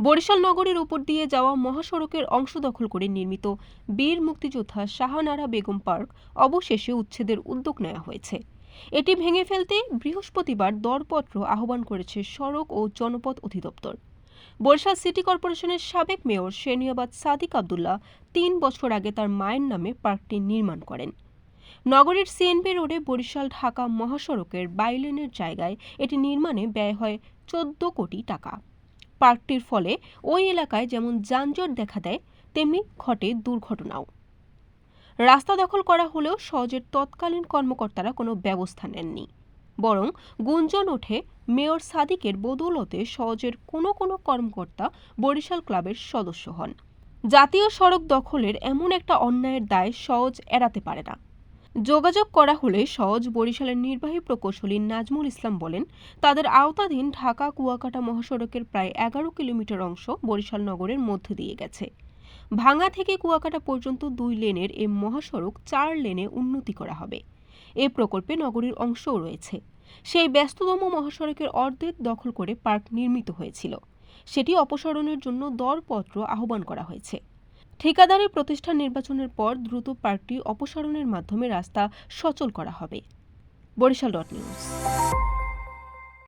বরিশাল নগরীর উপর দিয়ে যাওয়া মহাসড়কের অংশ দখল করে নির্মিত বীর মুক্তিযোদ্ধা শাহনারা বেগম পার্ক অবশেষে উচ্ছেদের উদ্যোগ নেওয়া হয়েছে। এটি ভেঙে ফেলতে বৃহস্পতিবার দরপত্র আহ্বান করেছে সড়ক ও জনপথ অধিদপ্তর। বরিশাল সিটি কর্পোরেশনের সাবেক মেয়র শেরনিয়াবাদ সাদিক আবদুল্লাহ ৩ বছর আগে তার মায়ের নামে পার্কটি নির্মাণ করেন। নগরীর সিএনবি রোডে বরিশাল ঢাকা মহাসড়কের বাইলেনের জায়গায় এটি নির্মাণে ব্যয় হয় ১৪ কোটি টাকা। পার্কটির ফলে ওই এলাকায় যেমন যানজট দেখা দেয়, তেমনি ঘটে দুর্ঘটনাও। রাস্তা দখল করা হলেও সওজের তৎকালীন কর্মকর্তারা কোনো ব্যবস্থা নেননি। বরং গুঞ্জন ওঠে মেয়র সাদিকের বদৌলতে সওজের কোনো কোনো কর্মকর্তা বরিশাল ক্লাবের সদস্য হন। জাতীয় সড়ক দখলের এমন একটা অন্যায়ের দায় সওজ এড়াতে পারে না। যোগাযোগ করা হলে সওজ বরিশালের নির্বাহী প্রকৌশলী নাজমুল ইসলাম বলেন, তাদের আওতাধীন ঢাকা কুয়াকাটা মহাসড়কের প্রায় ১১ কিলোমিটার অংশ বরিশাল নগরের মধ্য দিয়ে গেছে। ভাঙ্গা থেকে কুয়াকাটা পর্যন্ত ২ লেনের এ মহাসড়ক ৪ লেনে উন্নতি করা হবে। এ প্রকল্পে নগরীর অংশও রয়েছে। সেই ব্যস্ততম মহাসড়কের অর্ধেক দখল করে পার্ক নির্মিত হয়েছিল। সেটি অপসারণের জন্য দরপত্র আহ্বান করা হয়েছে। ঠিকাদারি প্রতিষ্ঠান নির্বাচনের পর দ্রুত পার্কটি অপসারণের মাধ্যমে রাস্তা সচল করা হবে। বরিশাল.নিউজ।